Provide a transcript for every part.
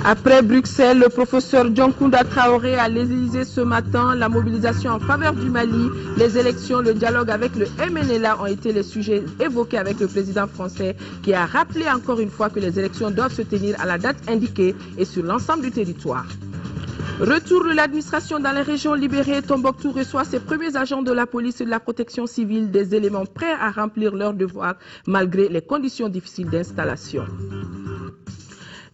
Après Bruxelles, le professeur Dioncounda Traoré a l'Élysée ce matin. La mobilisation en faveur du Mali, les élections, le dialogue avec le MNLA ont été les sujets évoqués avec le président français qui a rappelé encore une fois que les élections doivent se tenir à la date indiquée et sur l'ensemble du territoire. Retour de l'administration dans les régions libérées, Tombouctou reçoit ses premiers agents de la police et de la protection civile, des éléments prêts à remplir leurs devoirs malgré les conditions difficiles d'installation.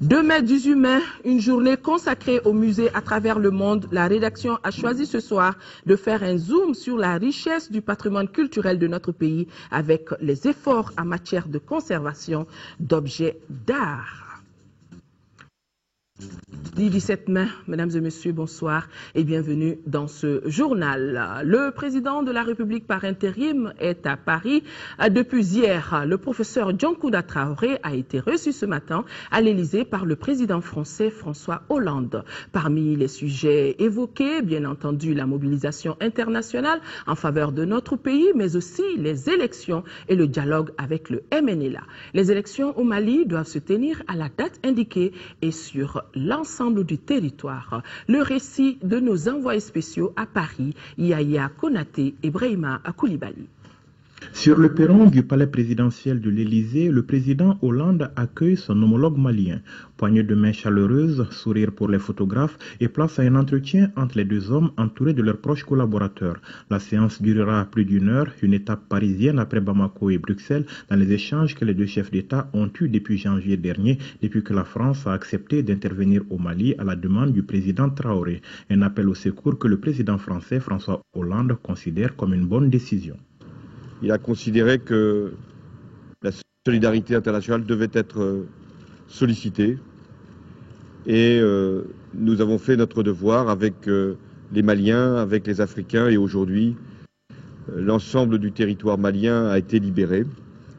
Demain 18 mai, une journée consacrée aux musées à travers le monde. La rédaction a choisi ce soir de faire un zoom sur la richesse du patrimoine culturel de notre pays avec les efforts en matière de conservation d'objets d'art. 17 mai, mesdames et messieurs, bonsoir et bienvenue dans ce journal. Le président de la République par intérim est à Paris depuis hier. Le professeur Dioncounda Traoré a été reçu ce matin à l'Élysée par le président français François Hollande. Parmi les sujets évoqués, bien entendu, la mobilisation internationale en faveur de notre pays, mais aussi les élections et le dialogue avec le MNLA. Les élections au Mali doivent se tenir à la date indiquée et sur l'ensemble du territoire. Le récit de nos envoyés spéciaux à Paris, Yaya Konaté et Brahima Koulibaly. Sur le perron du palais présidentiel de l'Élysée, le président Hollande accueille son homologue malien. Poignée de main chaleureuse, sourire pour les photographes et place à un entretien entre les deux hommes entourés de leurs proches collaborateurs. La séance durera plus d'une heure, une étape parisienne après Bamako et Bruxelles dans les échanges que les deux chefs d'État ont eus depuis janvier dernier, depuis que la France a accepté d'intervenir au Mali à la demande du président Traoré. Un appel au secours que le président français François Hollande considère comme une bonne décision. Il a considéré que la solidarité internationale devait être sollicitée et nous avons fait notre devoir avec les Maliens, avec les Africains et aujourd'hui l'ensemble du territoire malien a été libéré.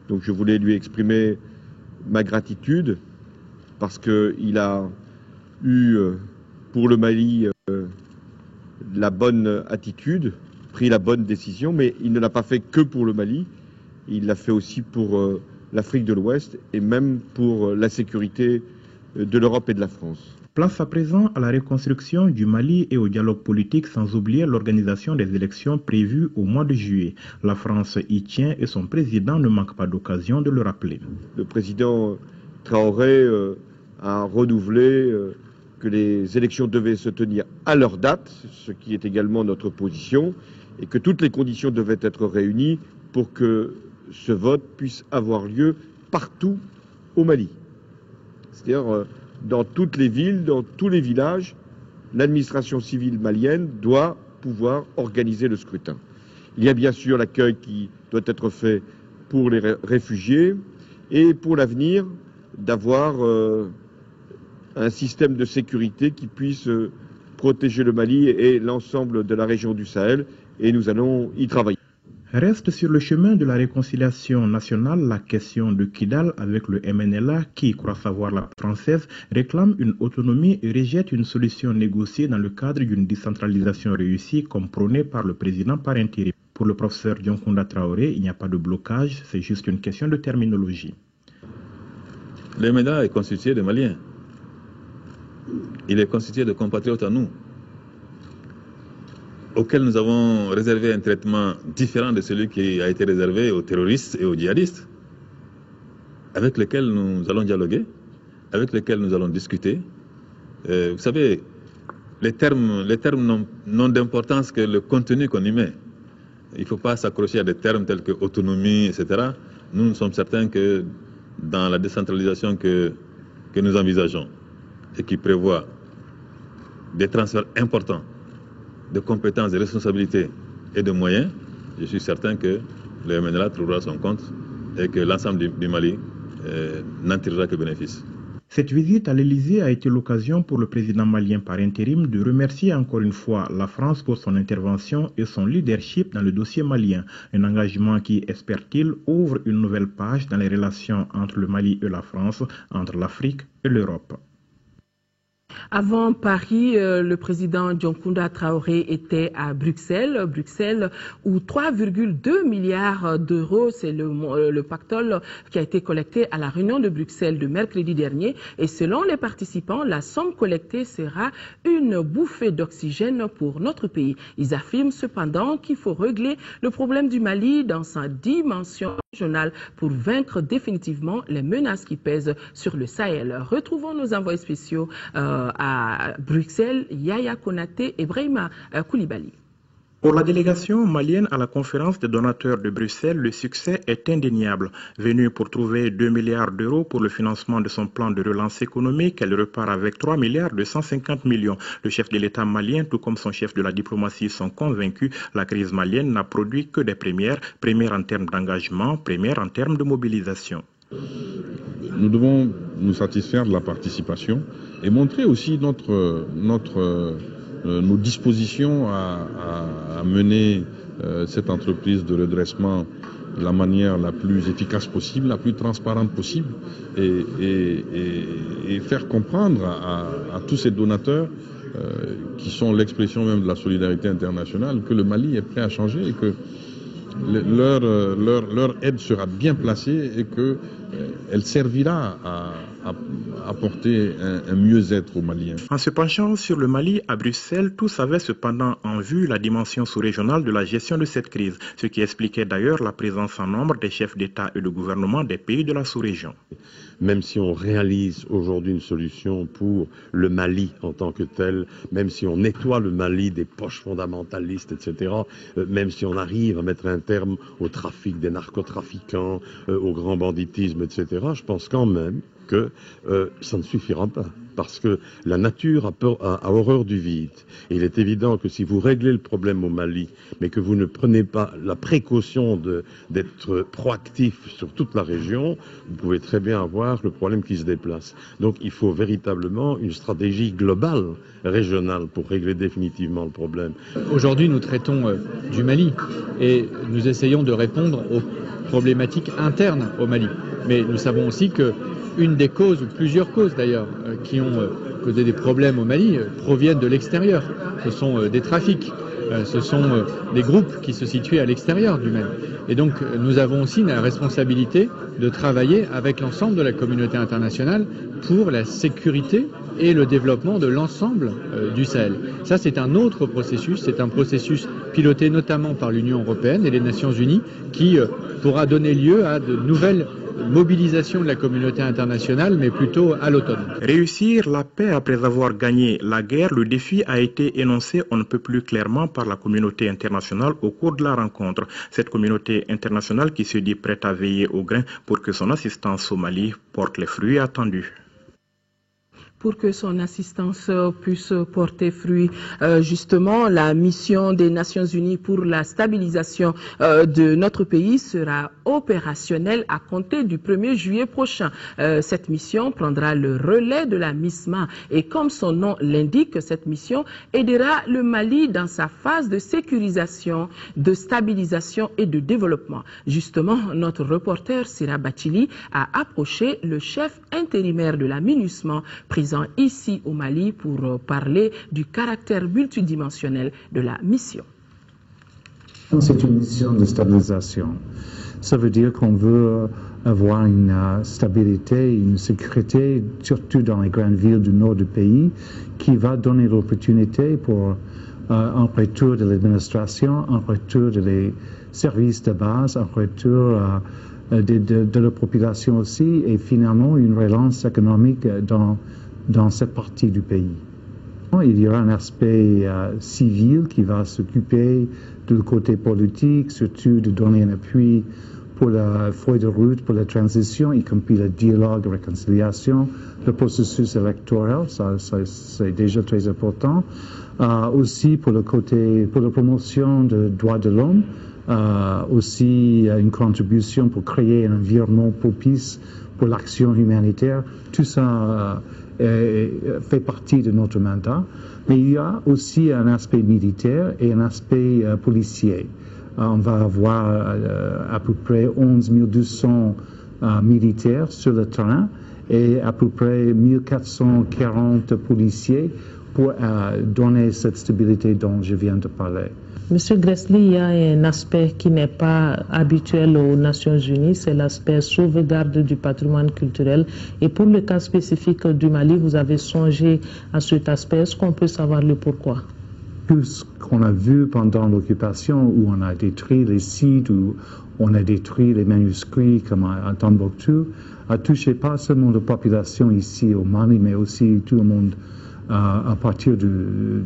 Donc je voulais lui exprimer ma gratitude parce qu'il a eu pour le Mali la bonne attitude, pris la bonne décision, mais il ne l'a pas fait que pour le Mali, il l'a fait aussi pour l'Afrique de l'Ouest et même pour la sécurité de l'Europe et de la France. Place à présent à la reconstruction du Mali et au dialogue politique sans oublier l'organisation des élections prévues au mois de juillet. La France y tient et son président ne manque pas d'occasion de le rappeler. Le président Traoré a renouvelé que les élections devaient se tenir à leur date, ce qui est également notre position, et que toutes les conditions devaient être réunies pour que ce vote puisse avoir lieu partout au Mali. C'est-à-dire dans toutes les villes, dans tous les villages, l'administration civile malienne doit pouvoir organiser le scrutin. Il y a bien sûr l'accueil qui doit être fait pour les réfugiés et pour l'avenir d'avoir un système de sécurité qui puisse protéger le Mali et l'ensemble de la région du Sahel. Et nous allons y travailler. Reste sur le chemin de la réconciliation nationale la question de Kidal avec le MNLA qui, croit savoir la française, réclame une autonomie et rejette une solution négociée dans le cadre d'une décentralisation réussie comme prônée par le président par intérim. Pour le professeur Dioncounda Traoré, il n'y a pas de blocage, c'est juste une question de terminologie. Le MNLA est constitué de Maliens. Il est constitué de compatriotes à nous, auxquels nous avons réservé un traitement différent de celui qui a été réservé aux terroristes et aux djihadistes, avec lesquels nous allons dialoguer, avec lesquels nous allons discuter. Vous savez, les termes n'ont d'importance que le contenu qu'on y met. Il ne faut pas s'accrocher à des termes tels que autonomie, etc. Nous sommes certains que dans la décentralisation que nous envisageons et qui prévoit des transferts importants de compétences, de responsabilités et de moyens, je suis certain que le MNLA trouvera son compte et que l'ensemble du Mali n'en tirera que bénéfice. Cette visite à l'Élysée a été l'occasion pour le président malien par intérim de remercier encore une fois la France pour son intervention et son leadership dans le dossier malien. Un engagement qui, espère-t-il, ouvre une nouvelle page dans les relations entre le Mali et la France, entre l'Afrique et l'Europe. Avant Paris, le président Dioncounda Traoré était à Bruxelles, où 3,2 milliards d'euros, c'est le pactole qui a été collecté à la réunion de Bruxelles de mercredi dernier. Et selon les participants, la somme collectée sera une bouffée d'oxygène pour notre pays. Ils affirment cependant qu'il faut régler le problème du Mali dans sa dimension régionale pour vaincre définitivement les menaces qui pèsent sur le Sahel. Retrouvons nos envoyés spéciaux à Bruxelles, Yaya Konaté et Brahima Koulibaly. Pour la délégation malienne à la conférence des donateurs de Bruxelles, le succès est indéniable. Venue pour trouver 2 milliards d'euros pour le financement de son plan de relance économique, elle repart avec 3 milliards 250 millions. Le chef de l'État malien, tout comme son chef de la diplomatie, sont convaincus. La crise malienne n'a produit que des premières en termes d'engagement, premières en termes de mobilisation. Nous devons nous satisfaire de la participation et montrer aussi nos dispositions à mener cette entreprise de redressement de la manière la plus efficace possible, la plus transparente possible et faire comprendre à tous ces donateurs qui sont l'expression même de la solidarité internationale que le Mali est prêt à changer et que leur aide sera bien placée et qu'elle servira à apporter un mieux-être aux Maliens. En se penchant sur le Mali à Bruxelles, tous avaient cependant en vue la dimension sous-régionale de la gestion de cette crise, ce qui expliquait d'ailleurs la présence en nombre des chefs d'État et de gouvernement des pays de la sous-région. Même si on réalise aujourd'hui une solution pour le Mali en tant que tel, même si on nettoie le Mali des poches fondamentalistes, etc., même si on arrive à mettre un terme au trafic des narcotrafiquants, au grand banditisme, etc., je pense quand même que ça ne suffira pas. Parce que la nature a horreur du vide. Et il est évident que si vous réglez le problème au Mali, mais que vous ne prenez pas la précaution d'être proactif sur toute la région, vous pouvez très bien avoir le problème qui se déplace. Donc il faut véritablement une stratégie globale, régionale, pour régler définitivement le problème. Aujourd'hui, nous traitons du Mali et nous essayons de répondre aux problématiques internes au Mali. Mais nous savons aussi que une des causes, ou plusieurs causes d'ailleurs, qui ont causé des problèmes au Mali proviennent de l'extérieur. Ce sont des trafics, ce sont des groupes qui se situent à l'extérieur du Mali. Et donc nous avons aussi la responsabilité de travailler avec l'ensemble de la communauté internationale pour la sécurité et le développement de l'ensemble du Sahel. Ça, c'est un autre processus, c'est un processus piloté notamment par l'Union européenne et les Nations unies qui pourra donner lieu à de nouvelles mobilisation de la communauté internationale, mais plutôt à l'automne. Réussir la paix après avoir gagné la guerre, le défi a été énoncé on ne peut plus clairement par la communauté internationale au cours de la rencontre. Cette communauté internationale qui se dit prête à veiller au grain pour que son assistance au Mali porte les fruits attendus. Pour que son assistance puisse porter fruit. Justement, la mission des Nations Unies pour la stabilisation de notre pays sera opérationnelle à compter du 1er juillet prochain. Cette mission prendra le relais de la MISMA et comme son nom l'indique, cette mission aidera le Mali dans sa phase de sécurisation, de stabilisation et de développement. Justement, notre reporter Sira Bachili a approché le chef intérimaire de la MINUSMA, présent ici au Mali pour parler du caractère multidimensionnel de la mission. C'est une mission de stabilisation. Ça veut dire qu'on veut avoir une stabilité, une sécurité, surtout dans les grandes villes du nord du pays, qui va donner l'opportunité pour un retour de l'administration, un retour des services de base, un retour de la population aussi, et finalement une relance économique dans cette partie du pays. Il y aura un aspect civil qui va s'occuper du côté politique, surtout de donner un appui pour la feuille de route, pour la transition, y compris le dialogue, la réconciliation, le processus électoral, ça c'est déjà très important. Aussi pour le côté, pour la promotion des droits de l'homme, aussi une contribution pour créer un environnement propice pour l'action humanitaire. Tout ça fait partie de notre mandat. Mais il y a aussi un aspect militaire et un aspect policier. On va avoir à peu près 11 200 militaires sur le terrain et à peu près 1440 policiers pour donner cette stabilité dont je viens de parler. Monsieur Gressly, il y a un aspect qui n'est pas habituel aux Nations Unies, c'est l'aspect sauvegarde du patrimoine culturel. Et pour le cas spécifique du Mali, vous avez songé à cet aspect. Est-ce qu'on peut savoir le pourquoi? Tout ce qu'on a vu pendant l'occupation, où on a détruit les sites, où on a détruit les manuscrits comme à Tombouctou, a touché pas seulement la population ici au Mali, mais aussi tout le monde à partir de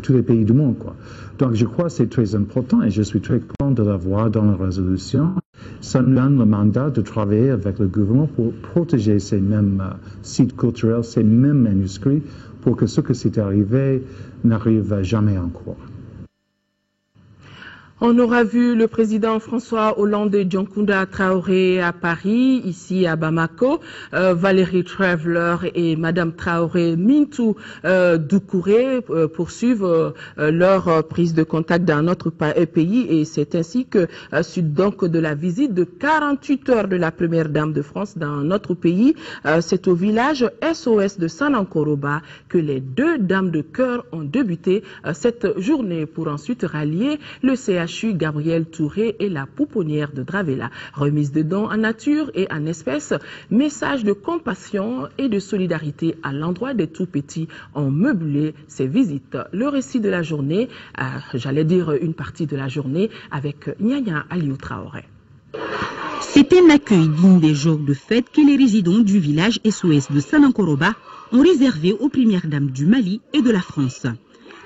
tous les pays du monde, quoi. Donc je crois que c'est très important et je suis très content de l'avoir dans la résolution. Ça nous donne le mandat de travailler avec le gouvernement pour protéger ces mêmes sites culturels, ces mêmes manuscrits, pour que ce qui s'est arrivé n'arrive jamais encore. On aura vu le président François Hollande et Dioncounda Traoré à Paris, ici à Bamako, Valérie Traveler et Madame Traoré Mintou Doucouré poursuivent leur prise de contact dans notre pays et c'est ainsi que suite donc de la visite de 48 heures de la première dame de France dans notre pays, c'est au village SOS de Sanankoroba que les deux dames de cœur ont débuté cette journée pour ensuite rallier le CHU Gabriel Touré et la pouponnière de Dravela. Remise de dons en nature et en espèces, message de compassion et de solidarité à l'endroit des tout-petits ont meublé ces visites. Le récit de la journée, j'allais dire une partie de la journée, avec Nyanya Aliou Traoré. C'est un accueil digne des jours de fête que les résidents du village SOS de Sanankoroba ont réservé aux premières dames du Mali et de la France.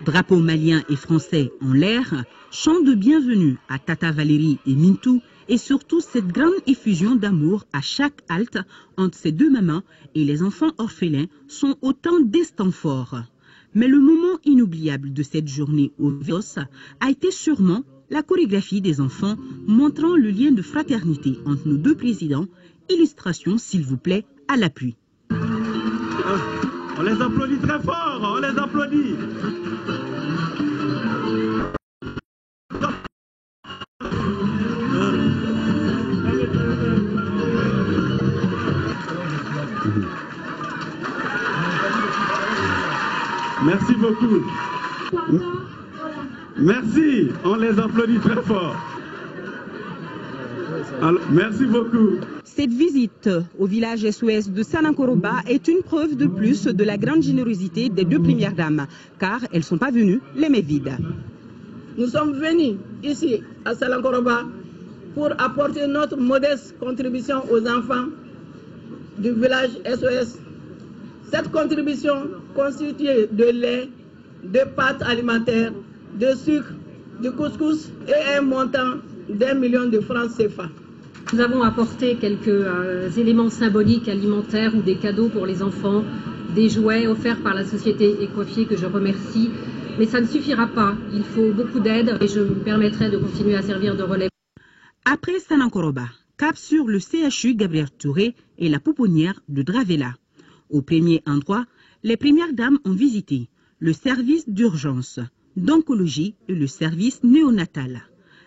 Drapeaux maliens et français en l'air, chant de bienvenue à Tata Valérie et Mintou et surtout cette grande effusion d'amour à chaque halte entre ces deux mamans et les enfants orphelins sont autant d'instants forts. Mais le moment inoubliable de cette journée au Vios a été sûrement la chorégraphie des enfants montrant le lien de fraternité entre nos deux présidents. Illustration, s'il vous plaît, à l'appui. On les applaudit très fort, on les applaudit. Merci beaucoup. Merci, on les applaudit très fort. Alors, merci beaucoup. Cette visite au village SOS de Sanankoroba est une preuve de plus de la grande générosité des deux premières dames, car elles ne sont pas venues les mains vides. Nous sommes venus ici à Sanankoroba pour apporter notre modeste contribution aux enfants du village SOS. Cette contribution constituée de lait, de pâtes alimentaires, de sucre, de couscous et un montant d'1 million de francs CFA. Nous avons apporté quelques éléments symboliques alimentaires ou des cadeaux pour les enfants, des jouets offerts par la société Ecofier que je remercie. Mais ça ne suffira pas, il faut beaucoup d'aide et je me permettrai de continuer à servir de relais. Après Sanankoroba, cap sur le CHU Gabriel Touré et la pouponnière de Dravela. Au premier endroit, les premières dames ont visité le service d'urgence, d'oncologie et le service néonatal.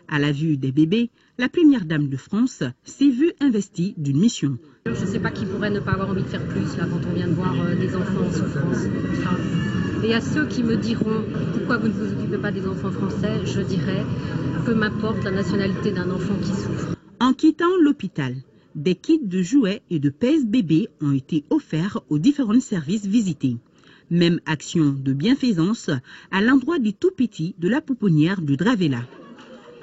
À la vue des bébés, la première dame de France s'est vue investie d'une mission. Je ne sais pas qui pourrait ne pas avoir envie de faire plus là quand on vient de voir des enfants en souffrance comme ça. Et à ceux qui me diront pourquoi vous ne vous occupez pas des enfants français, je dirais peu m'importe la nationalité d'un enfant qui souffre. En quittant l'hôpital, des kits de jouets et de pèse-bébés ont été offerts aux différents services visités. Même action de bienfaisance à l'endroit des tout-petits de la pouponnière de Dravela.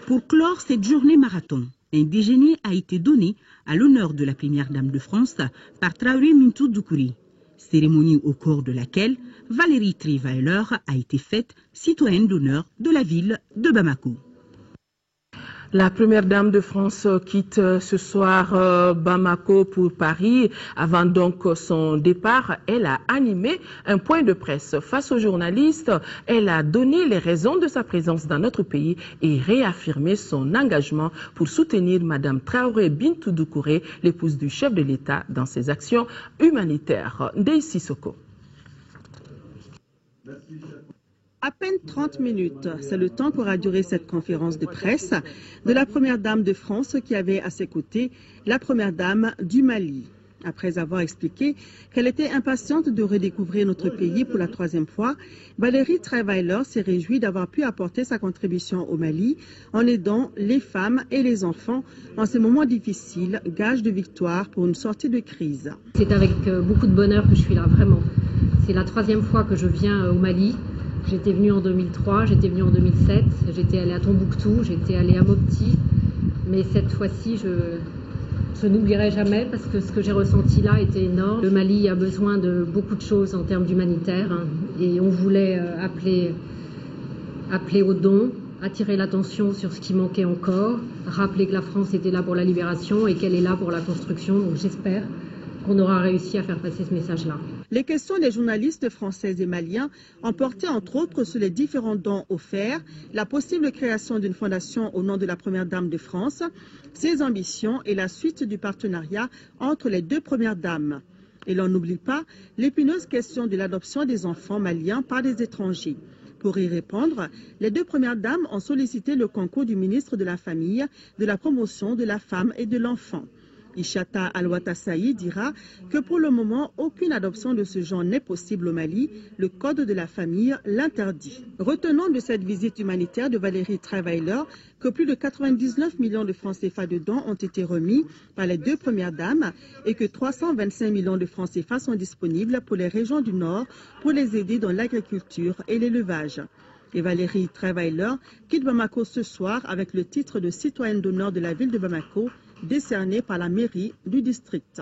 Pour clore cette journée marathon, un déjeuner a été donné à l'honneur de la première dame de France par Traoré Mintou Doucouré. Cérémonie au cours de laquelle Valérie Trierweiler a été faite citoyenne d'honneur de la ville de Bamako. La première dame de France quitte ce soir Bamako pour Paris. Avant donc son départ, elle a animé un point de presse face aux journalistes. Elle a donné les raisons de sa présence dans notre pays et réaffirmé son engagement pour soutenir Madame Traoré Bintou Doucouré, l'épouse du chef de l'État, dans ses actions humanitaires. Ndeye Sissoko. À peine 30 minutes, c'est le temps qu'aura duré cette conférence de presse de la première dame de France qui avait à ses côtés la première dame du Mali. Après avoir expliqué qu'elle était impatiente de redécouvrir notre pays pour la 3e fois, Valérie Trierweiler s'est réjouie d'avoir pu apporter sa contribution au Mali en aidant les femmes et les enfants en ces moments difficiles, gage de victoire pour une sortie de crise. C'est avec beaucoup de bonheur que je suis là, vraiment. C'est la 3e fois que je viens au Mali. J'étais venue en 2003, j'étais venue en 2007, j'étais allée à Tombouctou, j'étais allée à Mopti, mais cette fois-ci, je n'oublierai jamais parce que ce que j'ai ressenti là était énorme. Le Mali a besoin de beaucoup de choses en termes d'humanitaire et on voulait appeler au don, attirer l'attention sur ce qui manquait encore, rappeler que la France était là pour la libération et qu'elle est là pour la construction. Donc j'espère qu'on aura réussi à faire passer ce message-là. Les questions des journalistes français et maliens ont porté entre autres sur les différents dons offerts, la possible création d'une fondation au nom de la Première Dame de France, ses ambitions et la suite du partenariat entre les 2 premières dames. Et l'on n'oublie pas l'épineuse question de l'adoption des enfants maliens par des étrangers. Pour y répondre, les 2 premières dames ont sollicité le concours du ministre de la Famille, de la Promotion de la Femme et de l'Enfant. Ishata Al-Watassaï dira que pour le moment, aucune adoption de ce genre n'est possible au Mali. Le Code de la famille l'interdit. Retenons de cette visite humanitaire de Valérie Trierweiler que plus de 99 millions de francs CFA de dons ont été remis par les 2 premières dames et que 325 millions de francs CFA sont disponibles pour les régions du Nord pour les aider dans l'agriculture et l'élevage. Et Valérie Trierweiler quitte Bamako ce soir avec le titre de citoyenne d'honneur de la ville de Bamako, décerné par la mairie du district.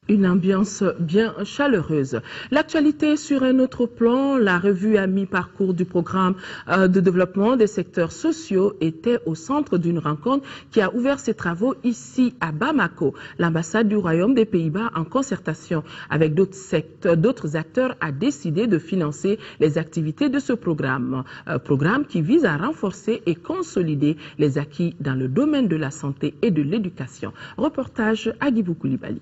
Une ambiance bien chaleureuse. L'actualité sur un autre plan, la revue à mi-parcours du programme de développement des secteurs sociaux était au centre d'une rencontre qui a ouvert ses travaux ici à Bamako. L'ambassade du Royaume des Pays-Bas, en concertation avec d'autres acteurs, a décidé de financer les activités de ce programme. Programme qui vise à renforcer et consolider les acquis dans le domaine de la santé et de l'éducation. Reportage à Guibou Koulibaly.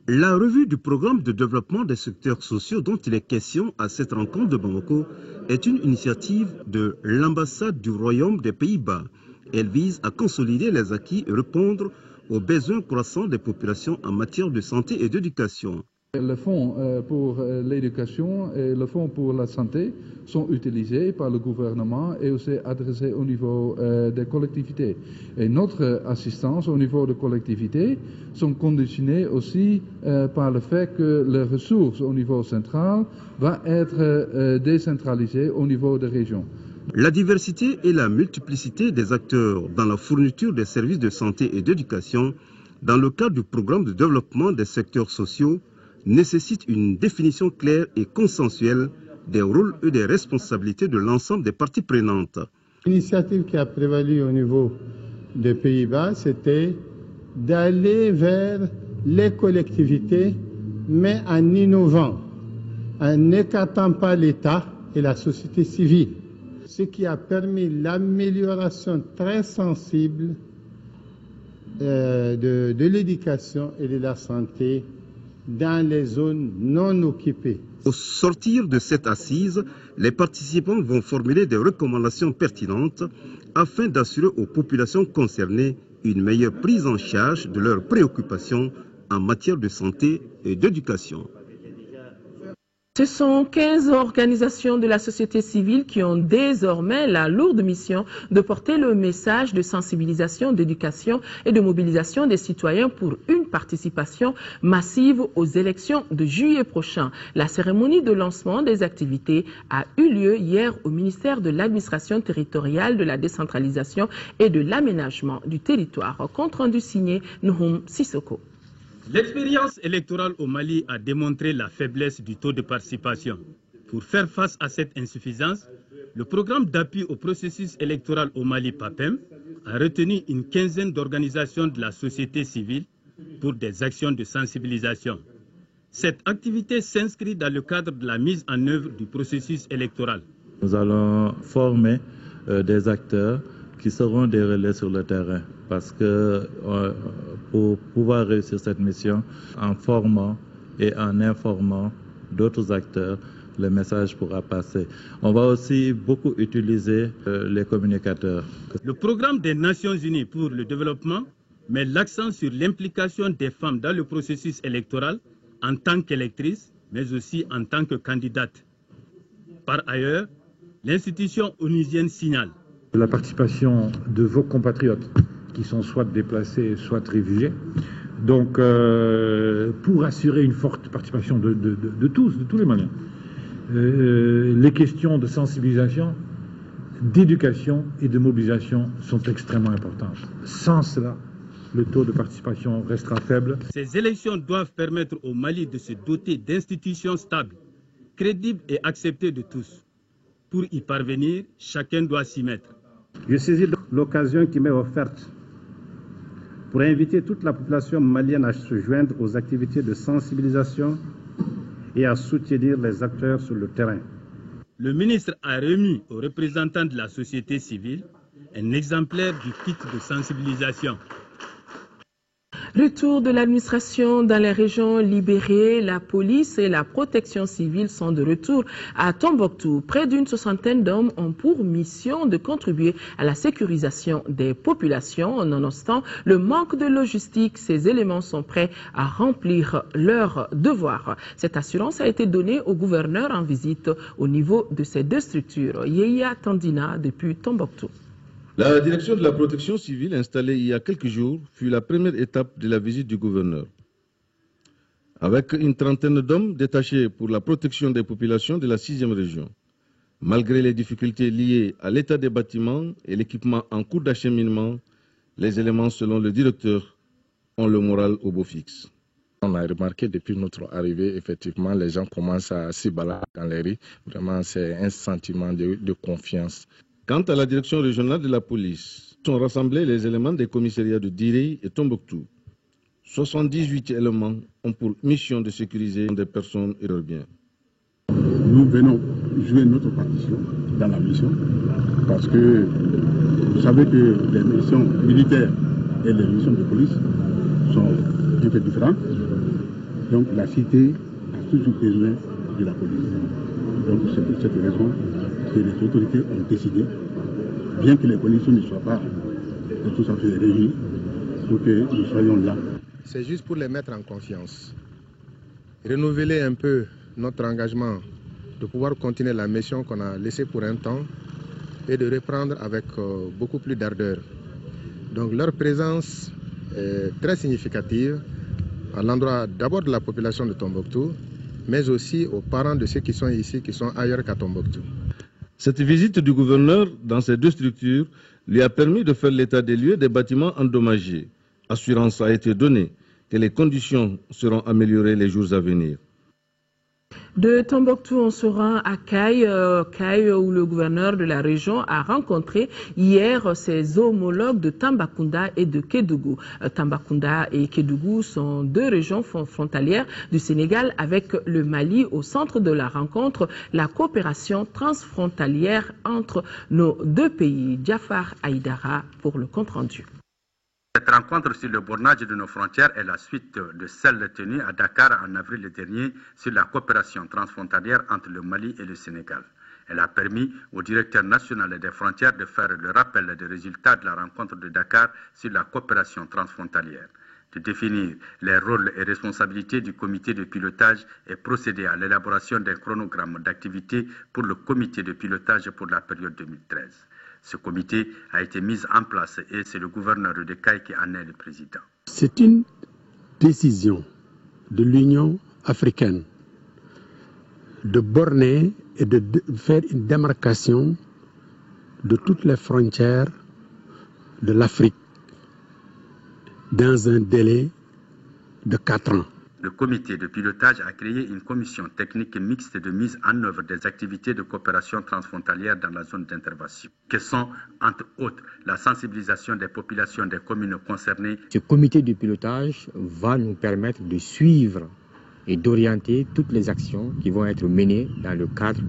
La revue du programme de développement des secteurs sociaux dont il est question à cette rencontre de Bamako est une initiative de l'ambassade du Royaume des Pays-Bas. Elle vise à consolider les acquis et répondre aux besoins croissants des populations en matière de santé et d'éducation. Le fonds pour l'éducation et le fonds pour la santé sont utilisés par le gouvernement et aussi adressés au niveau des collectivités. Et notre assistance au niveau des collectivités sont conditionnées aussi par le fait que les ressources au niveau central vont être décentralisées au niveau des régions. La diversité et la multiplicité des acteurs dans la fourniture des services de santé et d'éducation dans le cadre du programme de développement des secteurs sociaux nécessite une définition claire et consensuelle des rôles et des responsabilités de l'ensemble des parties prenantes. L'initiative qui a prévalu au niveau des Pays-Bas, c'était d'aller vers les collectivités, mais en innovant, en n'écartant pas l'État et la société civile, ce qui a permis l'amélioration très sensible de l'éducation et de la santé dans les zones non occupées. Au sortir de cette assise, les participants vont formuler des recommandations pertinentes afin d'assurer aux populations concernées une meilleure prise en charge de leurs préoccupations en matière de santé et d'éducation. Ce sont 15 organisations de la société civile qui ont désormais la lourde mission de porter le message de sensibilisation, d'éducation et de mobilisation des citoyens pour une participation massive aux élections de juillet prochain. La cérémonie de lancement des activités a eu lieu hier au ministère de l'administration territoriale, de la décentralisation et de l'aménagement du territoire. Compte rendu signé Nouhoum Sissoko. L'expérience électorale au Mali a démontré la faiblesse du taux de participation. Pour faire face à cette insuffisance, le programme d'appui au processus électoral au Mali, PAPEM, a retenu une quinzaine d'organisations de la société civile pour des actions de sensibilisation. Cette activité s'inscrit dans le cadre de la mise en œuvre du processus électoral. Nous allons former des acteurs qui seront des relais sur le terrain, parce que pour pouvoir réussir cette mission, en formant et en informant d'autres acteurs, le message pourra passer. On va aussi beaucoup utiliser les communicateurs. Le programme des Nations Unies pour le développement met l'accent sur l'implication des femmes dans le processus électoral en tant qu'électrices, mais aussi en tant que candidates. Par ailleurs, l'institution onusienne signale la participation de vos compatriotes qui sont soit déplacés, soit réfugiés. Donc, pour assurer une forte participation de tous les Maliens, les questions de sensibilisation, d'éducation et de mobilisation sont extrêmement importantes. Sans cela, le taux de participation restera faible. Ces élections doivent permettre au Mali de se doter d'institutions stables, crédibles et acceptées de tous. Pour y parvenir, chacun doit s'y mettre. Je saisis l'occasion qui m'est offerte pour inviter toute la population malienne à se joindre aux activités de sensibilisation et à soutenir les acteurs sur le terrain. Le ministre a remis aux représentants de la société civile un exemplaire du kit de sensibilisation. Retour de l'administration dans les régions libérées, la police et la protection civile sont de retour à Tombouctou. Près d'une soixantaine d'hommes ont pour mission de contribuer à la sécurisation des populations. Nonobstant le manque de logistique, ces éléments sont prêts à remplir leurs devoirs. Cette assurance a été donnée au gouverneur en visite au niveau de ces deux structures. Yeya Tandina depuis Tombouctou. La direction de la protection civile installée il y a quelques jours fut la première étape de la visite du gouverneur. Avec une trentaine d'hommes détachés pour la protection des populations de la 6e région, malgré les difficultés liées à l'état des bâtiments et l'équipement en cours d'acheminement, les éléments, selon le directeur, ont le moral au beau fixe. On a remarqué depuis notre arrivée, effectivement, les gens commencent à s'y balader dans les rues. Vraiment, c'est un sentiment de confiance. Quant à la direction régionale de la police, sont rassemblés les éléments des commissariats de Diré et Tombouctou. 78 éléments ont pour mission de sécuriser des personnes et leurs biens. Nous venons jouer notre partition dans la mission parce que vous savez que les missions militaires et les missions de police sont un peu différentes. Donc la cité a toujours besoin de la police. Donc c'est pour cette raison que les autorités ont décidé, bien que les conditions ne soient pas tout à fait réunies, pour que nous soyons là. C'est juste pour les mettre en confiance. Renouveler un peu notre engagement de pouvoir continuer la mission qu'on a laissée pour un temps et de reprendre avec beaucoup plus d'ardeur. Donc leur présence est très significative à l'endroit d'abord de la population de Tombouctou, mais aussi aux parents de ceux qui sont ici, qui sont ailleurs qu'à Tombouctou. Cette visite du gouverneur dans ces deux structures lui a permis de faire l'état des lieux des bâtiments endommagés. Assurance a été donnée que les conditions seront améliorées les jours à venir. De Tombouctou, on se rend à Kayes, où le gouverneur de la région a rencontré hier ses homologues de Tambacounda et de Kédougou. Tambacounda et Kédougou sont deux régions frontalières du Sénégal avec le Mali. Au centre de la rencontre, la coopération transfrontalière entre nos deux pays. Jafar Aïdara pour le compte-rendu. Cette rencontre sur le bornage de nos frontières est la suite de celle tenue à Dakar en avril dernier sur la coopération transfrontalière entre le Mali et le Sénégal. Elle a permis au directeur national des frontières de faire le rappel des résultats de la rencontre de Dakar sur la coopération transfrontalière, de définir les rôles et responsabilités du comité de pilotage et procéder à l'élaboration d'un chronogramme d'activité pour le comité de pilotage pour la période 2013. Ce comité a été mis en place et c'est le gouverneur de Kayes qui en est le président. C'est une décision de l'Union africaine de borner et de faire une démarcation de toutes les frontières de l'Afrique dans un délai de 4 ans. Le comité de pilotage a créé une commission technique mixte de mise en œuvre des activités de coopération transfrontalière dans la zone d'intervention, que sont, entre autres, la sensibilisation des populations des communes concernées. Ce comité de pilotage va nous permettre de suivre et d'orienter toutes les actions qui vont être menées dans le cadre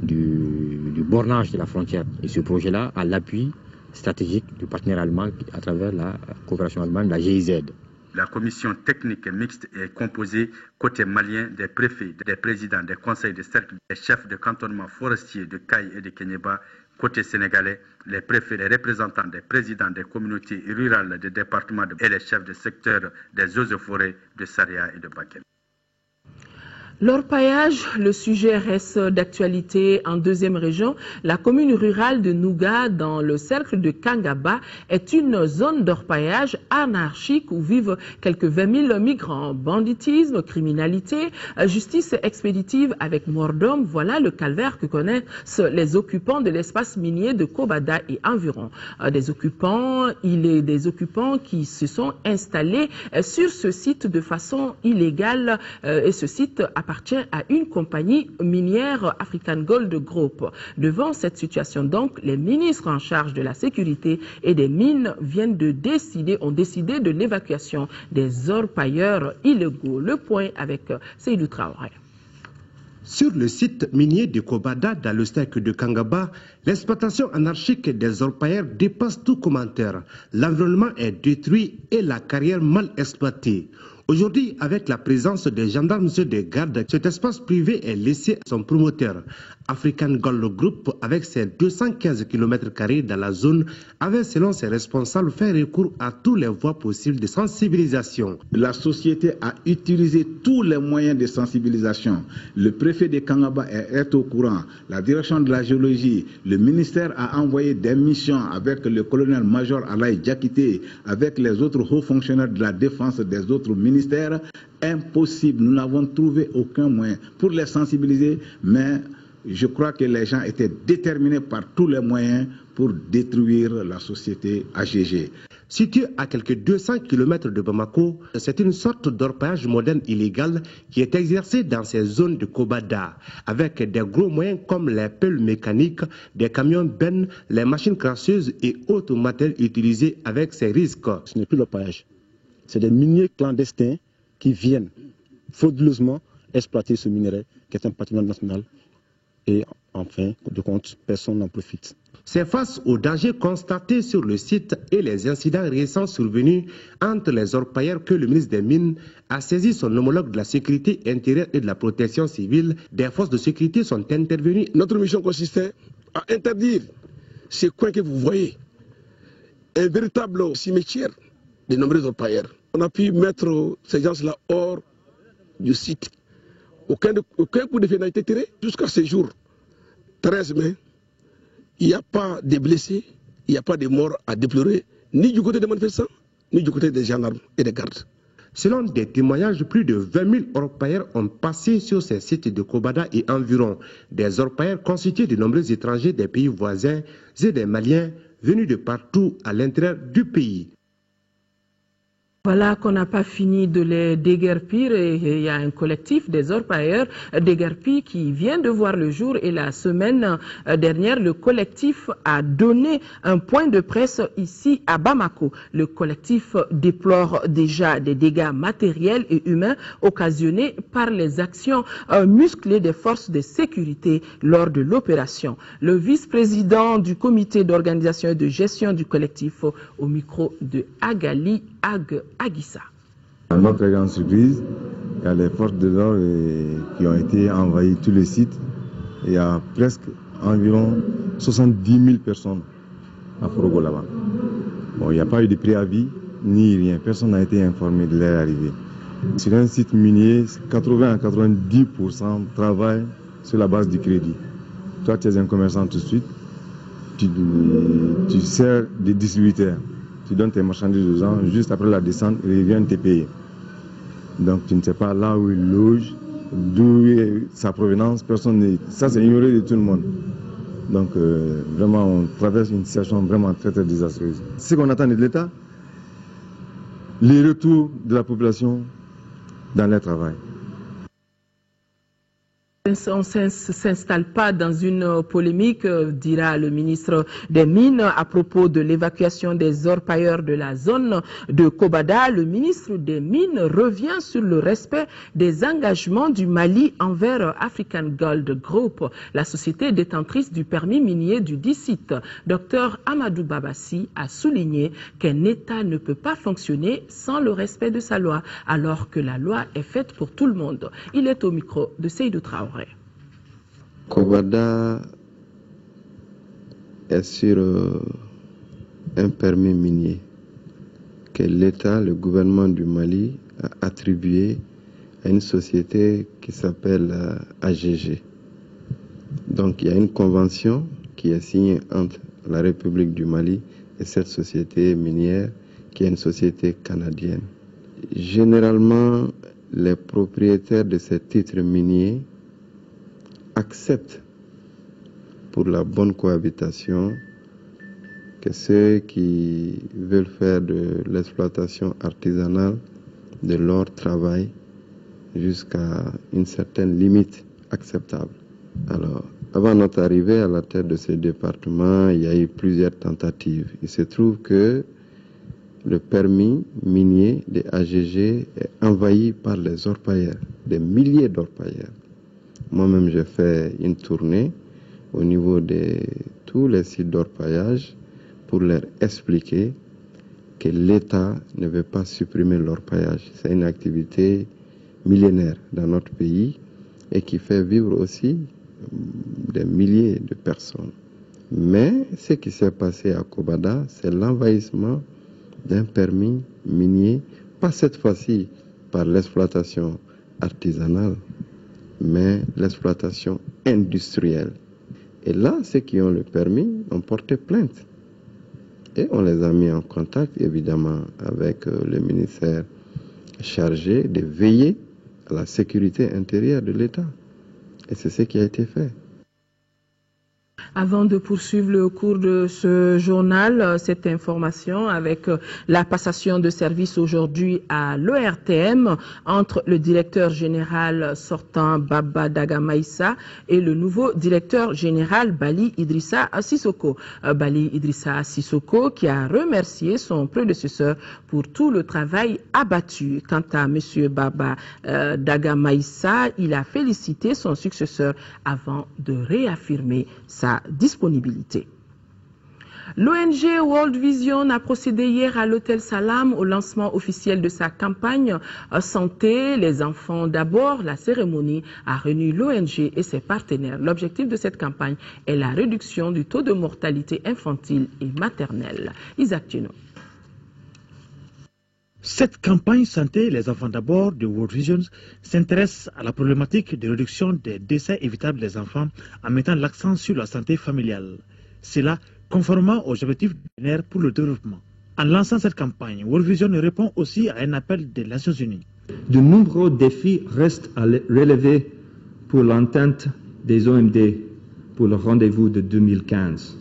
du bornage de la frontière. Et ce projet-là a l'appui stratégique du partenaire allemand à travers la coopération allemande, la GIZ. La commission technique mixte est composée côté malien des préfets, des présidents des conseils de cercle, des chefs de cantonnement forestier de Kayes et de Kéniéba, Côté sénégalais, les préfets, les représentants des présidents des communautés rurales des départements et les chefs de secteur des eaux et forêts de Saria et de Bakel. L'orpaillage, le sujet reste d'actualité en deuxième région. La commune rurale de Nouga, dans le cercle de Kangaba, est une zone d'orpaillage anarchique où vivent quelques 20 000 migrants. Banditisme, criminalité, justice expéditive avec mort d'homme, voilà le calvaire que connaissent les occupants de l'espace minier de Kobada et environ. Des occupants qui se sont installés sur ce site de façon illégale et ce site appartient à une compagnie minière African Gold Group. Devant cette situation donc, les ministres en charge de la sécurité et des mines ont décidé de l'évacuation des orpailleurs illégaux. Le point avec Seydou Traoré. Sur le site minier de Kobada, dans le cercle de Kangaba, l'exploitation anarchique des orpailleurs dépasse tout commentaire. L'environnement est détruit et la carrière mal exploitée. Aujourd'hui, avec la présence des gendarmes et des gardes, cet espace privé est laissé à son promoteur. African Gold Group, avec ses 215 km² dans la zone, avait, selon ses responsables, fait recours à toutes les voies possibles de sensibilisation. La société a utilisé tous les moyens de sensibilisation. Le préfet de Kangaba est au courant. La direction de la géologie, le ministère a envoyé des missions avec le colonel-major Alaï Diakité, avec les autres hauts fonctionnaires de la défense des autres ministères. Impossible, nous n'avons trouvé aucun moyen pour les sensibiliser, mais je crois que les gens étaient déterminés par tous les moyens pour détruire la société AGG. Situé à quelques 200 km de Bamako, c'est une sorte d'orpaillage moderne illégal qui est exercé dans ces zones de Kobada, avec des gros moyens comme les pelles mécaniques, des camions bennes, les machines crasseuses et autres matériels utilisés avec ces risques. Ce n'est plus l'orpaillage, c'est des miniers clandestins qui viennent frauduleusement exploiter ce minerai qui est un patrimoine national. Et en fin de compte, personne n'en profite. C'est face aux dangers constatés sur le site et les incidents récents survenus entre les orpailleurs que le ministre des Mines a saisi son homologue de la sécurité intérieure et de la protection civile. Des forces de sécurité sont intervenues. Notre mission consistait à interdire ces coins que vous voyez, un véritable cimetière de nombreux orpailleurs. On a pu mettre ces gens-là hors du site. Aucun coup de feu n'a été tiré jusqu'à ce jour, 13 mai. Il n'y a pas de blessés, il n'y a pas de morts à déplorer, ni du côté des manifestants, ni du côté des gendarmes et des gardes. Selon des témoignages, plus de 20 000 orpailleurs ont passé sur ces sites de Kobada et environ. Des orpailleurs constitués de nombreux étrangers des pays voisins et des Maliens venus de partout à l'intérieur du pays. Voilà qu'on n'a pas fini de les déguerpir et il y a un collectif des orpailleurs déguerpis qui vient de voir le jour et la semaine dernière, le collectif a donné un point de presse ici à Bamako. Le collectif déplore déjà des dégâts matériels et humains occasionnés par les actions musclées des forces de sécurité lors de l'opération. Le vice-président du comité d'organisation et de gestion du collectif au micro de Agali Aguissa. À notre grande surprise, il y a les forces de l'ordre qui ont été envahies tous les sites. Il y a presque environ 70 000 personnes à Forogo là-bas. Bon, il n'y a pas eu de préavis ni rien. Personne n'a été informé de leur arrivée. Sur un site minier, 80 à 90% travaillent sur la base du crédit. Toi, tu es un commerçant tout de suite. Tu sers des distributeurs. Tu donnes tes marchandises aux gens, juste après la descente, ils viennent te payer. Donc tu ne sais pas là où il loge, d'où est sa provenance, ça c'est ignoré de tout le monde. Donc vraiment on traverse une situation vraiment très très désastreuse. Ce qu'on attend de l'État, les retours de la population dans leur travail. On ne s'installe pas dans une polémique, dira le ministre des Mines, à propos de l'évacuation des orpailleurs de la zone de Kobada. Le ministre des Mines revient sur le respect des engagements du Mali envers African Gold Group, la société détentrice du permis minier du dit site. Dr Amadou Babassi a souligné qu'un État ne peut pas fonctionner sans le respect de sa loi, alors que la loi est faite pour tout le monde. Il est au micro de Seydou Traoré. Kobada est sur un permis minier que l'État, le gouvernement du Mali, a attribué à une société qui s'appelle AGG. Donc il y a une convention qui est signée entre la République du Mali et cette société minière qui est une société canadienne. Généralement, les propriétaires de ces titres miniers acceptent pour la bonne cohabitation que ceux qui veulent faire de l'exploitation artisanale de leur travail jusqu'à une certaine limite acceptable. Alors, avant notre arrivée à la tête de ce département, il y a eu plusieurs tentatives. Il se trouve que le permis minier des AGG est envahi par les orpailleurs, des milliers d'orpailleurs. Moi-même, j'ai fait une tournée au niveau de tous les sites d'orpaillage pour leur expliquer que l'État ne veut pas supprimer l'orpaillage. C'est une activité millénaire dans notre pays et qui fait vivre aussi des milliers de personnes. Mais ce qui s'est passé à Kobada, c'est l'envahissement d'un permis minier, pas cette fois-ci par l'exploitation artisanale, mais l'exploitation industrielle. Et là, ceux qui ont le permis ont porté plainte. Et on les a mis en contact, évidemment, avec le ministère chargé de veiller à la sécurité intérieure de l'État. Et c'est ce qui a été fait. Avant de poursuivre le cours de ce journal, cette information avec la passation de service aujourd'hui à l'ORTM entre le directeur général sortant Baba Daga Maïssa et le nouveau directeur général Bali Idrissa Sissoko. Bali Idrissa Sissoko qui a remercié son prédécesseur pour tout le travail abattu. Quant à M. Baba Daga Maïssa, il a félicité son successeur avant de réaffirmer sa disponibilité. L'ONG World Vision a procédé hier à l'hôtel Salam au lancement officiel de sa campagne Santé, les enfants d'abord. La cérémonie a réuni l'ONG et ses partenaires. L'objectif de cette campagne est la réduction du taux de mortalité infantile et maternelle. Isaac Tino. Cette campagne Santé, les enfants d'abord de World Vision s'intéresse à la problématique de réduction des décès évitables des enfants en mettant l'accent sur la santé familiale. C'est là conformément aux objectifs millénaires pour le développement. En lançant cette campagne, World Vision répond aussi à un appel des Nations Unies. De nombreux défis restent à relever pour l'entente des OMD pour le rendez-vous de 2015,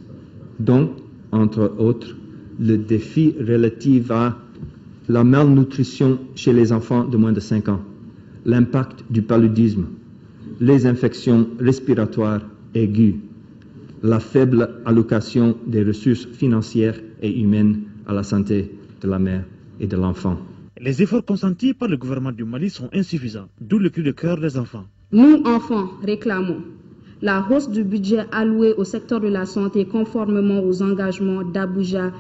dont, entre autres, le défi relatif à la malnutrition chez les enfants de moins de 5 ans, l'impact du paludisme, les infections respiratoires aiguës, la faible allocation des ressources financières et humaines à la santé de la mère et de l'enfant. Les efforts consentis par le gouvernement du Mali sont insuffisants, d'où le cri de cœur des enfants. Nous, enfants, réclamons la hausse du budget alloué au secteur de la santé conformément aux engagements d'Abuja,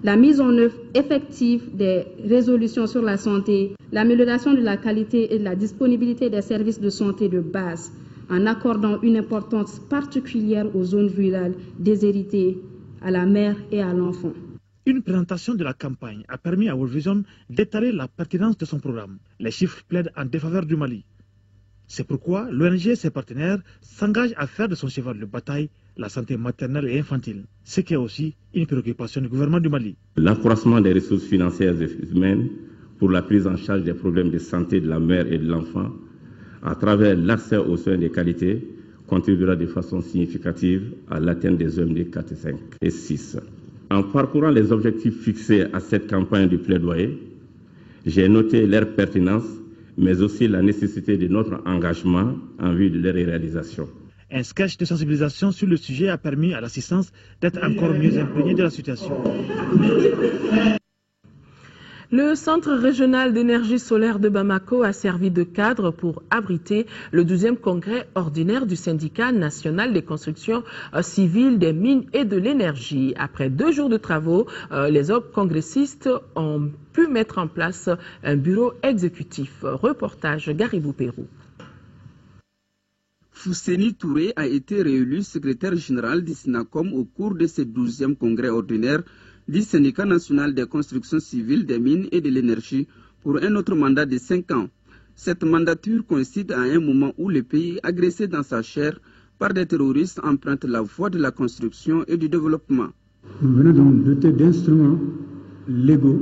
la mise en œuvre effective des résolutions sur la santé, l'amélioration de la qualité et de la disponibilité des services de santé de base, en accordant une importance particulière aux zones rurales déshéritées, à la mère et à l'enfant. Une présentation de la campagne a permis à World Vision d'étaler la pertinence de son programme. Les chiffres plaident en défaveur du Mali. C'est pourquoi l'ONG et ses partenaires s'engagent à faire de son cheval de bataille la santé maternelle et infantile, ce qui est aussi une préoccupation du gouvernement du Mali. L'accroissement des ressources financières et humaines pour la prise en charge des problèmes de santé de la mère et de l'enfant, à travers l'accès aux soins de qualité, contribuera de façon significative à l'atteinte des OMD 4, 5 et 6. En parcourant les objectifs fixés à cette campagne de plaidoyer, j'ai noté leur pertinence, mais aussi la nécessité de notre engagement en vue de leur réalisation. Un sketch de sensibilisation sur le sujet a permis à l'assistance d'être encore mieux imprégnée de la situation. Le Centre régional d'énergie solaire de Bamako a servi de cadre pour abriter le 12e congrès ordinaire du syndicat national des constructions civiles, des mines et de l'énergie. Après 2 jours de travaux, les congressistes ont pu mettre en place un bureau exécutif. Reportage Garibou Pérou. Fousseni Touré a été réélu secrétaire général du SINACOM au cours de ce 12e congrès ordinaire du syndicat national des constructions civiles, des mines et de l'énergie pour un autre mandat de 5 ans. Cette mandature coïncide à un moment où le pays, agressé dans sa chair par des terroristes, emprunte la voie de la construction et du développement. Nous venons de nous doter d'instruments légaux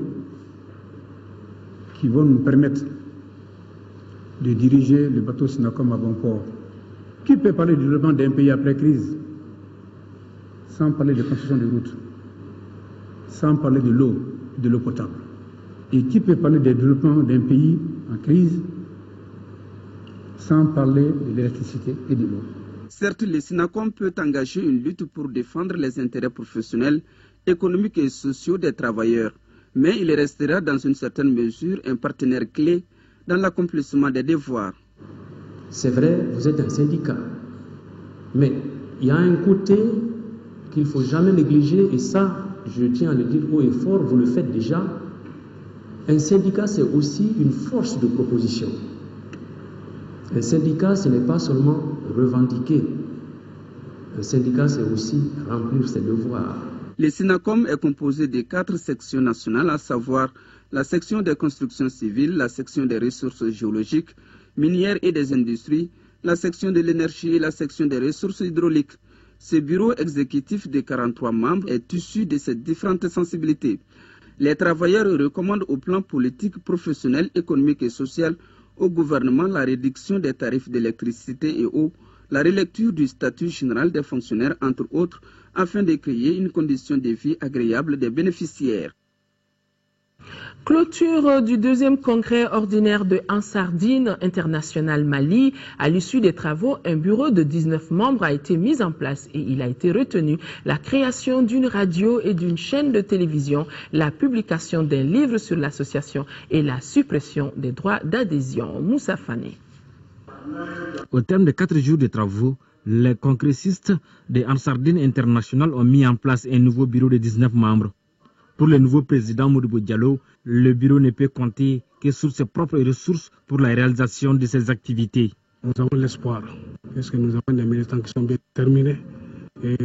qui vont nous permettre de diriger le bateau SINACOM à bon port. Qui peut parler du développement d'un pays après crise sans parler de construction de routes, sans parler de l'eau potable? Et qui peut parler du développement d'un pays en crise sans parler de l'électricité et de l'eau? Certes, le SINACOM peut engager une lutte pour défendre les intérêts professionnels, économiques et sociaux des travailleurs, mais il restera dans une certaine mesure un partenaire clé dans l'accomplissement des devoirs. C'est vrai, vous êtes un syndicat, mais il y a un côté qu'il ne faut jamais négliger, et ça, je tiens à le dire haut et fort, vous le faites déjà. Un syndicat, c'est aussi une force de proposition. Un syndicat, ce n'est pas seulement revendiquer. Un syndicat, c'est aussi remplir ses devoirs. Le SINACOM est composé de 4 sections nationales, à savoir la section des constructions civiles, la section des ressources géologiques, minières et des industries, la section de l'énergie et la section des ressources hydrauliques. Ce bureau exécutif de 43 membres est issu de ces différentes sensibilités. Les travailleurs recommandent au plan politique, professionnel, économique et social au gouvernement la réduction des tarifs d'électricité et eau, la relecture du statut général des fonctionnaires, entre autres, afin de créer une condition de vie agréable des bénéficiaires. Clôture du 2e congrès ordinaire de Ansardine International Mali. À l'issue des travaux, un bureau de 19 membres a été mis en place et il a été retenu la création d'une radio et d'une chaîne de télévision, la publication d'un livre sur l'association et la suppression des droits d'adhésion. Moussa Fane. Au terme de 4 jours de travaux, les congressistes de Ansardine International ont mis en place un nouveau bureau de 19 membres. Pour le nouveau président Modibo Diallo, le bureau ne peut compter que sur ses propres ressources pour la réalisation de ses activités. Nous avons l'espoir, parce que nous avons des militants qui sont bien déterminés et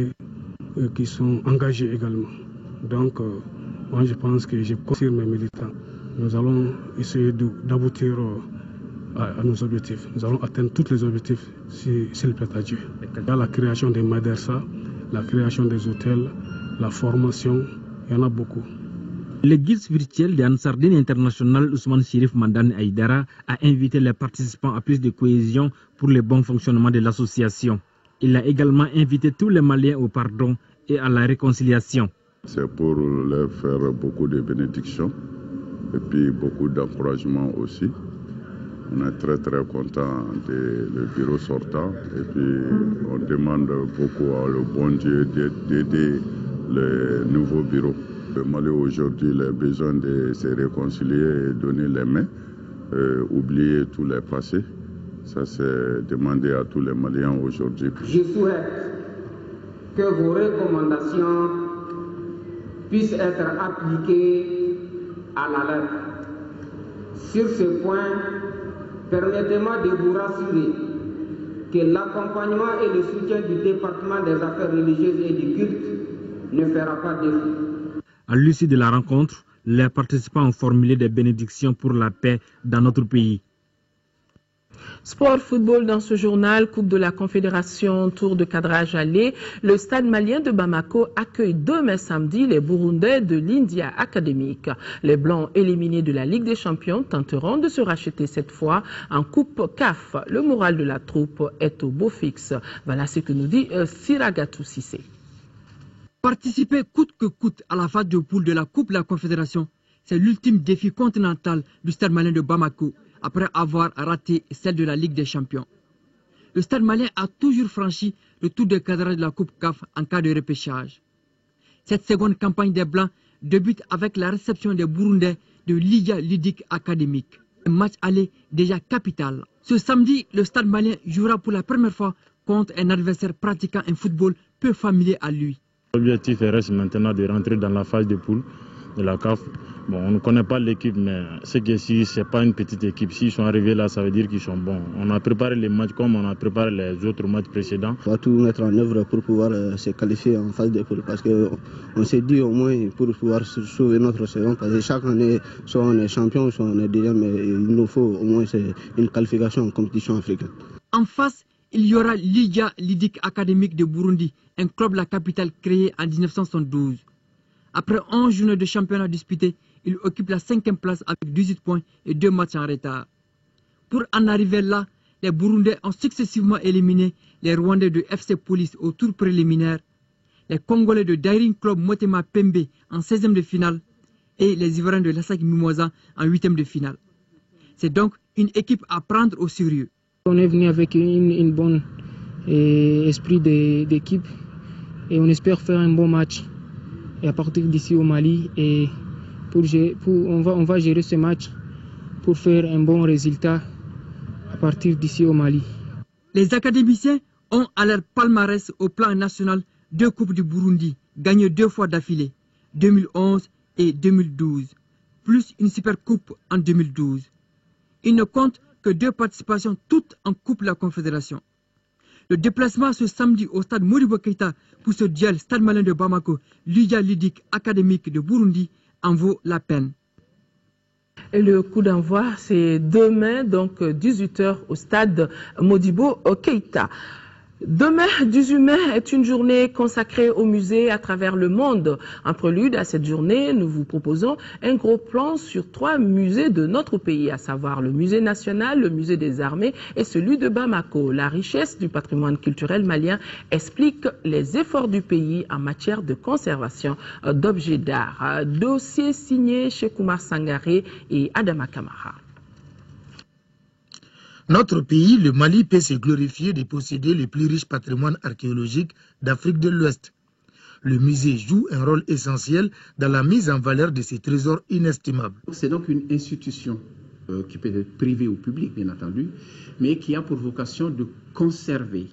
qui sont engagés également. Donc, moi je pense que je confirme mes militants. Nous allons essayer d'aboutir à nos objectifs. Nous allons atteindre tous les objectifs s'il plaît à Dieu. Il y a la création des madrasas, la création des hôtels, la formation. Il y en a beaucoup. Le guide spirituel de Ansardine International Ousmane Chérif Mandane Aïdara a invité les participants à plus de cohésion pour le bon fonctionnement de l'association. Il a également invité tous les Maliens au pardon et à la réconciliation. C'est pour leur faire beaucoup de bénédictions et puis beaucoup d'encouragement aussi. On est très très content du bureau sortant et puis on demande beaucoup à le bon Dieu d'aider le nouveau bureau. Le Mali aujourd'hui a besoin de se réconcilier et donner les mains, oublier tous les passés. Ça c'est demandé à tous les Maliens aujourd'hui. Je souhaite que vos recommandations puissent être appliquées à la lettre. Sur ce point, permettez-moi de vous rassurer que l'accompagnement et le soutien du département des affaires religieuses et du culte ne fera pas défaut. À l'issue de la rencontre, les participants ont formulé des bénédictions pour la paix dans notre pays. Sport football dans ce journal, Coupe de la Confédération, tour de cadrage aller. Le stade malien de Bamako accueille demain samedi les Burundais de l'India Académique. Les Blancs éliminés de la Ligue des Champions tenteront de se racheter cette fois en Coupe CAF. Le moral de la troupe est au beau fixe. Voilà ce que nous dit Siragatou Sissé. Participer coûte que coûte à la phase de poule de la Coupe de la Confédération, c'est l'ultime défi continental du stade malien de Bamako, après avoir raté celle de la Ligue des Champions. Le stade malien a toujours franchi le tour de cadrage de la Coupe CAF en cas de repêchage. Cette seconde campagne des Blancs débute avec la réception des Burundais de l'Idia Ludique Académique. Un match aller déjà capital. Ce samedi, le stade malien jouera pour la première fois contre un adversaire pratiquant un football peu familier à lui. L'objectif reste maintenant de rentrer dans la phase de poule de la CAF Bon, on ne connaît pas l'équipe, mais ce qui est sûr, ce n'est pas une petite équipe. S'ils sont arrivés là, ça veut dire qu'ils sont bons. On a préparé les matchs comme on a préparé les autres matchs précédents. On va tout mettre en œuvre pour pouvoir se qualifier en phase de poule. Parce qu'on s'est dit au moins pour pouvoir sauver notre saison. Parce que chaque année, soit on est champion, soit on est deuxième, mais il nous faut au moins une qualification en compétition africaine. En face, il y aura Liga Lydique Académique de Burundi, un club de la capitale créé en 1972. Après 11 journées de championnat disputés, il occupe la 5e place avec 18 points et 2 matchs en retard. Pour en arriver là, les Burundais ont successivement éliminé les Rwandais de FC Police au tour préliminaire, les Congolais de Dairing Club Motema Pembe en 16e de finale et les Ivoiriens de Lassak Mimosa en 8e de finale. C'est donc une équipe à prendre au sérieux. On est venu avec une bonne esprit d'équipe et on espère faire un bon match. Et à partir d'ici au Mali, on va gérer ce match pour faire un bon résultat à partir d'ici au Mali. Les académiciens ont à leur palmarès au plan national 2 Coupes du Burundi, gagnées 2 fois d'affilée, 2011 et 2012, plus une Super Coupe en 2012. Ils ne comptent que 2 participations, toutes en Coupe de la Confédération. Le déplacement ce samedi au stade Modibo Keïta pour ce duel Stade Malien de Bamako, Liga Lydique Académique de Burundi, en vaut la peine. Et le coup d'envoi, c'est demain, donc 18h au stade Modibo Keïta. Demain, 18 mai, est une journée consacrée aux musées à travers le monde. En prélude à cette journée, nous vous proposons un gros plan sur 3 musées de notre pays, à savoir le musée national, le musée des armées et celui de Bamako. La richesse du patrimoine culturel malien explique les efforts du pays en matière de conservation d'objets d'art. Dossier signé chez Koumar Sangaré et Adama Kamara. Notre pays, le Mali, peut se glorifier de posséder le plus riche patrimoine archéologique d'Afrique de l'Ouest. Le musée joue un rôle essentiel dans la mise en valeur de ces trésors inestimables. C'est donc une institution qui peut être privée ou publique, bien entendu, mais qui a pour vocation de conserver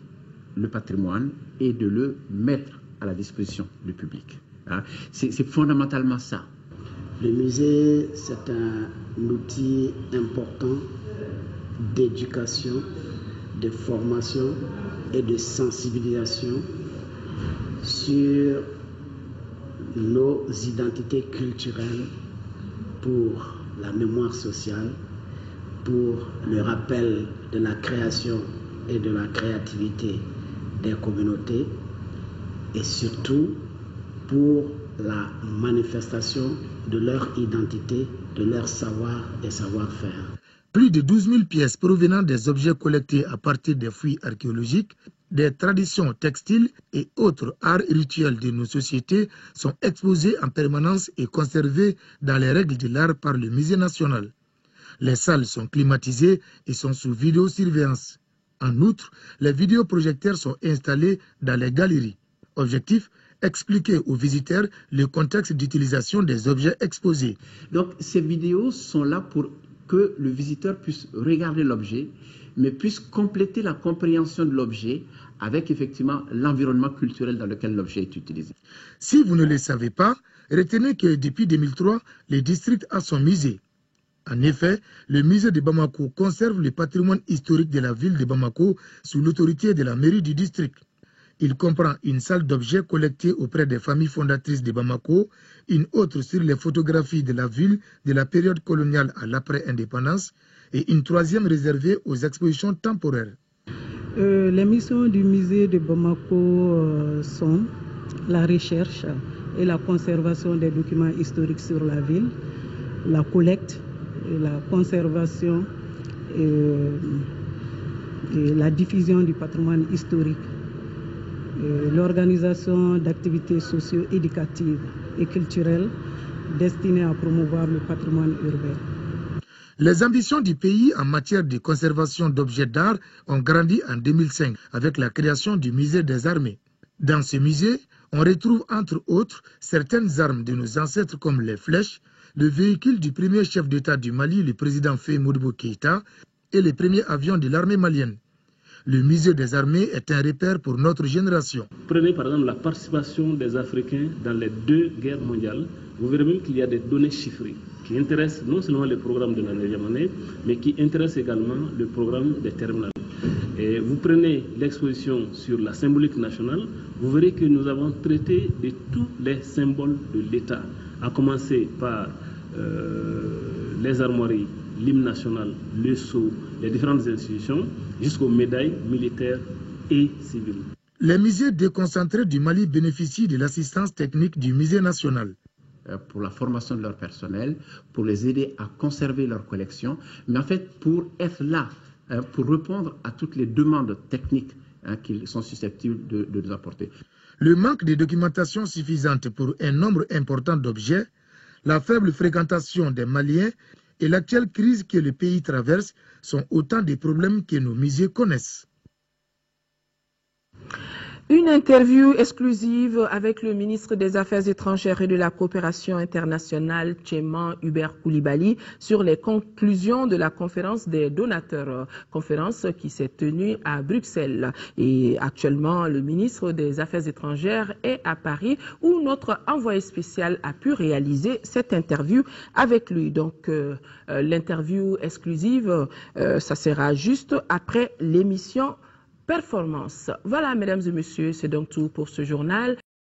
le patrimoine et de le mettre à la disposition du public. Hein? C'est fondamentalement ça. Le musée, c'est un outil important d'éducation, de formation et de sensibilisation sur nos identités culturelles pour la mémoire sociale, pour le rappel de la création et de la créativité des communautés et surtout pour la manifestation de leur identité, de leur savoir et savoir-faire. Plus de 12 000 pièces provenant des objets collectés à partir des fouilles archéologiques, des traditions textiles et autres arts rituels de nos sociétés sont exposés en permanence et conservés dans les règles de l'art par le musée national. Les salles sont climatisées et sont sous vidéosurveillance. En outre, les vidéoprojecteurs sont installés dans les galeries. Objectif, expliquer aux visiteurs le contexte d'utilisation des objets exposés. Donc ces vidéos sont là pour que le visiteur puisse regarder l'objet, mais puisse compléter la compréhension de l'objet avec effectivement l'environnement culturel dans lequel l'objet est utilisé. Si vous ne le savez pas, retenez que depuis 2003, le district a son musée. En effet, le musée de Bamako conserve le patrimoine historique de la ville de Bamako sous l'autorité de la mairie du district. Il comprend une salle d'objets collectés auprès des familles fondatrices de Bamako, une autre sur les photographies de la ville de la période coloniale à l'après-indépendance et une 3e réservée aux expositions temporaires. Les missions du musée de Bamako sont la recherche et la conservation des documents historiques sur la ville, la collecte, et la conservation et la diffusion du patrimoine historique, l'organisation d'activités socio-éducatives et culturelles destinées à promouvoir le patrimoine urbain. Les ambitions du pays en matière de conservation d'objets d'art ont grandi en 2005 avec la création du musée des armées. Dans ce musée, on retrouve entre autres certaines armes de nos ancêtres comme les flèches, le véhicule du premier chef d'État du Mali, le président Faye Modibo Keïta, et les premiers avions de l'armée malienne. Le musée des armées est un repère pour notre génération. Prenez par exemple la participation des Africains dans les 2 guerres mondiales. Vous verrez même qu'il y a des données chiffrées qui intéressent non seulement le programme de la 9e année, mais qui intéressent également le programme des terminales. Et vous prenez l'exposition sur la symbolique nationale, vous verrez que nous avons traité de tous les symboles de l'État, à commencer par les armoiries, l'hymne national, le sceau, les différentes institutions, jusqu'aux médailles militaires et civiles. Les musées déconcentrés du Mali bénéficient de l'assistance technique du musée national. Pour la formation de leur personnel, pour les aider à conserver leur collection, mais en fait pour être là, pour répondre à toutes les demandes techniques qu'ils sont susceptibles de nous apporter. Le manque de documentation suffisante pour un nombre important d'objets, la faible fréquentation des Maliens et l'actuelle crise que le pays traverse sont autant de problèmes que nos musées connaissent. Une interview exclusive avec le ministre des Affaires étrangères et de la coopération internationale, Tchéman Hubert Koulibaly, sur les conclusions de la conférence des donateurs, conférence qui s'est tenue à Bruxelles. Et actuellement, le ministre des Affaires étrangères est à Paris, où notre envoyé spécial a pu réaliser cette interview avec lui. Donc, l'interview exclusive, ça sera juste après l'émission Performance. Voilà, mesdames et messieurs, c'est donc tout pour ce journal.